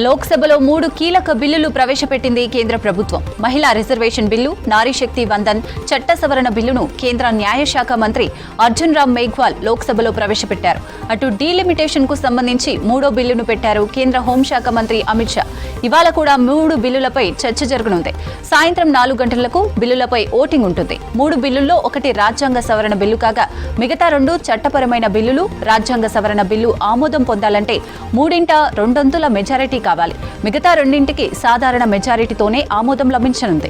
లోక్సభలో 3 కీలక బిల్లులు ప్రవేశపెట్టింది కేంద్ర ప్రభుత్వం. మహిళా రిజర్వేషన్ బిల్లు, నారీ శక్తి వందన్ చట్ట సవరణ బిల్లును కేంద్ర న్యాయశాఖ మంత్రి అర్జున్ రామ్ మేఘ్వాల్ లోక్సభలో ప్రవేశపెట్టారు. అటు డీలిమిటేషన్ కు సంబంధించి 3వ బిల్లును పెట్టారు కేంద్ర హోంశాఖ మంత్రి అమిత్ షా. ఇవాళ కూడా 3 బిల్లులపై చర్చ జరగనుంది. సాయంత్రం 4 గంటలకు బిల్లులపై ఓటింగ్ ఉంటుంది. 3 బిల్లుల్లో ఒకటి రాజ్యాంగ సవరణ బిల్లు కాగా మిగతా 2 చట్టపరమైన బిల్లులు. రాజ్యాంగ సవరణ బిల్లు ఆమోదం పొందాలంటే 3/2 మెజారిటీ కావాలి. మిగతా 2ంటికి సాధారణ మెజారిటీతోనే ఆమోదం లభించనుంది.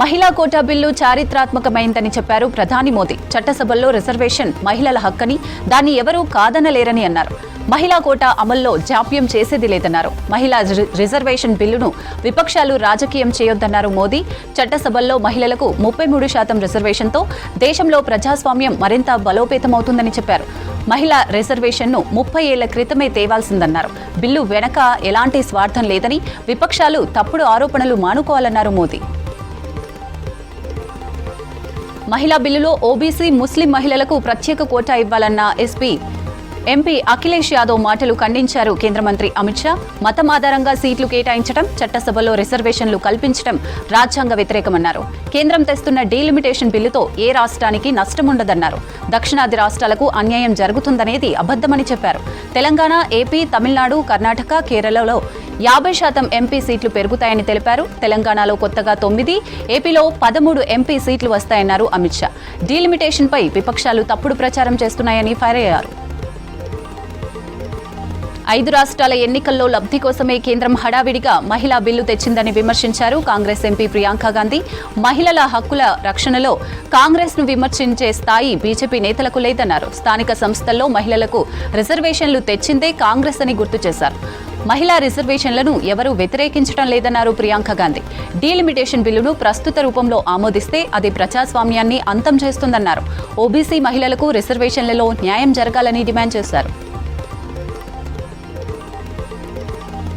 మహిళా కోటా బిల్లు చారిత్రాత్మకమైందని చెప్పారు ప్రధాని మోదీ. చట్టసభల్లో రిజర్వేషన్ మహిళల హక్కని, దాన్ని ఎవరూ కాదనలేరని అన్నారు. మహిళా కోటా అమల్లో జాప్యం చేసేది లేదన్నారు. మహిళా రిజర్వేషన్ బిల్లును విపక్షాలు రాజకీయం చేయొద్దన్నారు మోదీ. చట్టసభల్లో మహిళలకు 33% రిజర్వేషన్తో దేశంలో ప్రజాస్వామ్యం మరింత బలోపేతమవుతుందని చెప్పారు. మహిళా రిజర్వేషన్ను 30 ఏళ్ల క్రితమే తేవాల్సిందన్నారు. బిల్లు వెనక ఎలాంటి స్వార్థం లేదని, విపక్షాలు తప్పుడు ఆరోపణలు మానుకోవాలన్నారు మోదీ. మహిళా బిల్లులో ఓబీసీ, ముస్లిం మహిళలకు ప్రత్యేక కోటా ఇవ్వాలన్న ఎంపీ అఖిలేష్ యాదవ్ మాటలు ఖండించారు కేంద్ర మంత్రి అమిత్ షా. మతం ఆధారంగా సీట్లు కేటాయించడం, చట్టసభలో రిజర్వేషన్లు కల్పించడం రాజ్యాంగ వ్యతిరేకమన్నారు. కేంద్రం తెస్తున్న డీలిమిటేషన్ బిల్లుతో ఏ రాష్ట్రానికి నష్టముండదన్నారు. దక్షిణాది రాష్ట్రాలకు అన్యాయం జరుగుతుందనేది అబద్దమని చెప్పారు. తెలంగాణ, ఏపీ, తమిళనాడు, కర్ణాటక, కేరళలో 50% ఎంపీ సీట్లు పెరుగుతాయని తెలిపారు. తెలంగాణలో కొత్తగా 9, ఏపీలో 13 ఎంపీ సీట్లు వస్తాయన్నారు అమిత్ షా. డీలిమిటేషన్పై విపక్షాలు తప్పుడు ప్రచారం చేస్తున్నాయని ఫైర్ అయ్యారు. 5 రాష్ట్రాల ఎన్నికల్లో లబ్ధి కోసమే కేంద్రం హడావిడిగా మహిళా బిల్లు తెచ్చిందని విమర్శించారు కాంగ్రెస్ ఎంపీ ప్రియాంక గాంధీ. మహిళల హక్కుల రక్షణలో కాంగ్రెస్ ను విమర్శించే స్థాయి బీజేపీ నేతలకు లేదన్నారు. స్థానిక సంస్థల్లో మహిళలకు రిజర్వేషన్లు తెచ్చిందే కాంగ్రెస్ అని గుర్తు చేశారు. మహిళా రిజర్వేషన్లను ఎవరూ వ్యతిరేకించడం లేదన్నారు ప్రియాంక గాంధీ. డీలిమిటేషన్ బిల్లును ప్రస్తుత రూపంలో ఆమోదిస్తే అది ప్రజాస్వామ్యాన్ని అంతం చేస్తుందన్నారు. ఓబీసీ మహిళలకు రిజర్వేషన్లలో న్యాయం జరగాలని డిమాండ్ చేశారు.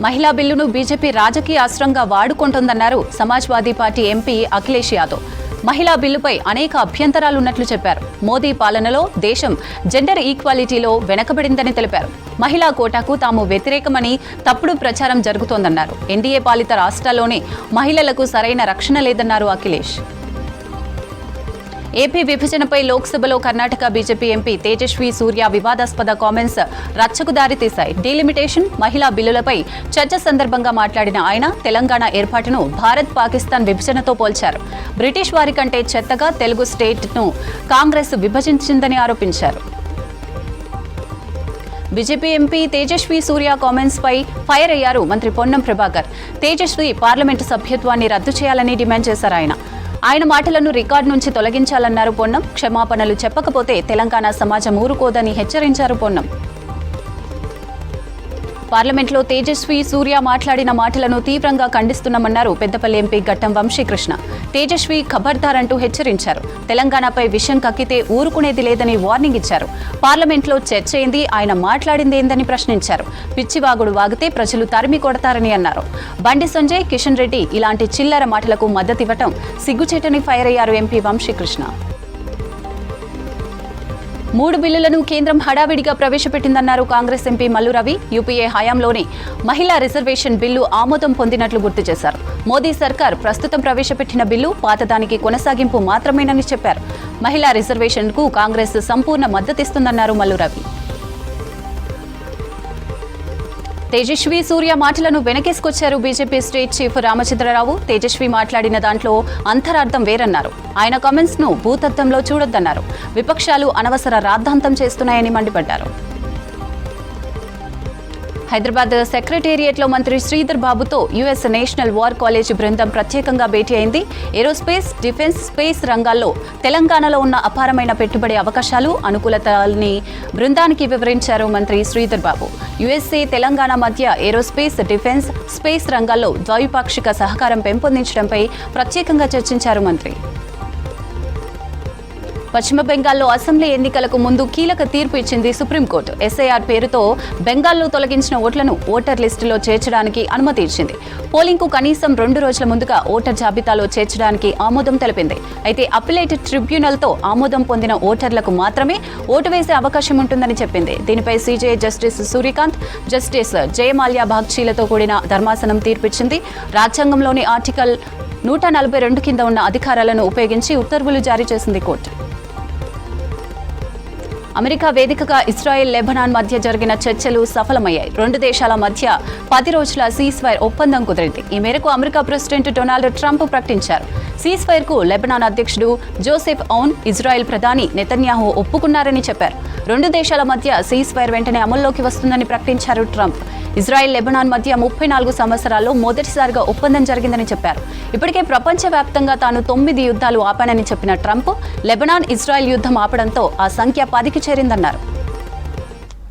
మహిళా బిల్లును బీజేపీ రాజకీయ అస్త్రంగా వాడుకుంటోందన్నారు సమాజ్వాదీ పార్టీ ఎంపీ అఖిలేష్ యాదవ్. మహిళా బిల్లుపై అనేక అభ్యంతరాలున్నట్లు చెప్పారు. మోదీ పాలనలో దేశం జెండర్ ఈక్వాలిటీలో వెనకబడిందని తెలిపారు. మహిళా కోటాకు తాము వ్యతిరేకమని తప్పుడు ప్రచారం జరుగుతోందన్నారు. ఎన్డీఏ పాలిత రాష్ట్రాల్లోనే మహిళలకు సరైన రక్షణ లేదన్నారు అఖిలేష్. ఏపీ విభజనపై లోక్సభలో కర్ణాటక బీజేపీ ఎంపీ తేజస్వి సూర్య వివాదాస్పద కామెంట్స్ రచ్చకు దారితీశాయి. డీలిమిటేషన్, మహిళా బిల్లులపై చర్చ సందర్భంగా మాట్లాడిన ఆయన తెలంగాణ ఏర్పాటును భారత్ పాకిస్తాన్ విభజనతో పోల్చారు. బ్రిటిష్ వారి కంటే చెత్తగా తెలుగు స్టేట్ను కాంగ్రెస్ విభజించిందని ఆరోపించారు. బీజేపీ ఎంపీ తేజస్వి సూర్య కామెంట్స్ పై ఫైర్ అయ్యారు మంత్రి పొన్నం ప్రభాకర్. తేజస్వి పార్లమెంటు సభ్యత్వాన్ని రద్దు చేయాలని డిమాండ్ చేశారు. ఆయన మాటలను రికార్డు నుంచి తొలగించాలన్నారు పొన్నం. క్షమాపణలు చెప్పకపోతే తెలంగాణ సమాజం ఊరుకోదని హెచ్చరించారు పొన్నం. పార్లమెంట్లో తేజస్వి సూర్య మాట్లాడిన మాటలను తీవ్రంగా ఖండిస్తున్నామన్నారు పెద్దపల్లి ఎంపీ గట్టం వంశీకృష్ణ. తేజస్వి ఖబర్దార్ అంటూ హెచ్చరించారు. తెలంగాణపై విషయం కక్కితే ఊరుకునేది లేదని వార్నింగ్ ఇచ్చారు. పార్లమెంట్లో చర్చ ఏంది, ఆయన మాట్లాడిందేందని ప్రశ్నించారు. పిచ్చివాగుడు వాగితే ప్రజలు తరిమి కొడతారని అన్నారు. బండి సంజయ్, కిషన్ రెడ్డి ఇలాంటి చిల్లర మాటలకు మద్దతివ్వటం సిగ్గుచేటని ఫైర్ అయ్యారు ఎంపీ వంశీకృష్ణ. 3 బిల్లులను కేంద్రం హడావిడిగా ప్రవేశపెట్టిందన్నారు కాంగ్రెస్ ఎంపీ మల్లు రవి. యూపీఏ హయాంలోనే మహిళా రిజర్వేషన్ బిల్లు ఆమోదం పొందినట్లు గుర్తు చేశారు. మోదీ సర్కార్ ప్రస్తుతం ప్రవేశపెట్టిన బిల్లు పాతదానికి కొనసాగింపు మాత్రమేనని చెప్పారు. మహిళా రిజర్వేషన్కు కాంగ్రెస్ సంపూర్ణ మద్దతిస్తుందన్నారు మల్లు రవి. తేజస్వి సూర్య మాటలను వెనకేసుకొచ్చారు BJP state chief Ramchander Rao. Tejasvi మాట్లాడిన దాంట్లో అంతరార్థం వేరన్నారు. ఆయన కామెంట్స్ ను భూతత్వంలో చూడొద్దన్నారు. విపక్షాలు అనవసర రాద్ధాంతం చేస్తున్నాయని మండిపడ్డారు. హైదరాబాద్ సెక్రటేరియట్లో మంత్రి శ్రీధర్ బాబుతో యుఎస్ నేషనల్ వార్ కాలేజ్ బృందం ప్రత్యేకంగా భేటీ అయింది. ఏరోస్పేస్, డిఫెన్స్, స్పేస్ రంగాల్లో తెలంగాణలో ఉన్న అపారమైన పెట్టుబడి అవకాశాలు, అనుకూలతల్ని బృందానికి వివరించారు మంత్రి శ్రీధర్ బాబు. యుఎస్ఏ, తెలంగాణ మధ్య ఏరోస్పేస్, డిఫెన్స్, స్పేస్ రంగాల్లో ద్వైపాక్షిక సహకారం పెంపొందించడంపై ప్రత్యేకంగా చర్చించారు మంత్రి. పశ్చిమ బెంగాల్లో అసెంబ్లీ ఎన్నికలకు ముందు కీలక తీర్పు ఇచ్చింది సుప్రీంకోర్టు. ఎస్ఐఆర్ పేరుతో బెంగాల్లో తొలగించిన ఓట్లను ఓటర్ లిస్టులో చేర్చడానికి అనుమతి ఇచ్చింది. పోలింగ్కు కనీసం 2 రోజుల ముందుగా ఓటర్ జాబితాలో చేర్చడానికి ఆమోదం తెలిపింది. అయితే అప్పీలేట్ ట్రిబ్యునల్తో ఆమోదం పొందిన ఓటర్లకు మాత్రమే ఓటు వేసే అవకాశం ఉంటుందని చెప్పింది. దీనిపై CJ justice Surya Kant, justice Joymalya బాగ్చీలతో కూడిన ధర్మాసనం తీర్పిచ్చింది. రాజ్యాంగంలోని ఆర్టికల్ 142 కింద ఉన్న అధికారాలను ఉపయోగించి ఉత్తర్వులు జారీ చేసింది కోర్టు. అమెరికా వేదికగా ఇజ్రాయెల్, లెబనాన్ మధ్య జరిగిన చర్చలు సఫలమయ్యాయి. 2 దేశాల మధ్య 10 రోజుల సీజ్ఫైర్ ఒప్పందం కుదిరింది. ఈ మేరకు అమెరికా ప్రెసిడెంట్ డొనాల్డ్ ట్రంప్ ప్రకటించారు. సీజ్ఫైర్కు లెబనాన్ అధ్యక్షుడు జోసెఫ్ ఔన్, ఇజ్రాయెల్ ప్రధాని నెతన్యాహు ఒప్పుకున్నారని చెప్పారు. 2 దేశాల మధ్య సీజ్ఫైర్ వెంటనే అమల్లోకి వస్తుందని ప్రకటించారు ట్రంప్. ఇజ్రాయెల్, లెబనాన్ మధ్య 34 సంవత్సరాల్లో మొదటిసారిగా ఒప్పందం జరిగిందని చెప్పారు. ఇప్పటికే ప్రపంచవ్యాప్తంగా తాను 9 యుద్ధాలు ఆపానని చెప్పిన ట్రంప్, లెబనాన్, ఇజ్రాయెల్ యుద్ధం ఆపడంతో ఆ సంఖ్య 10కి చేరిందన్నారు.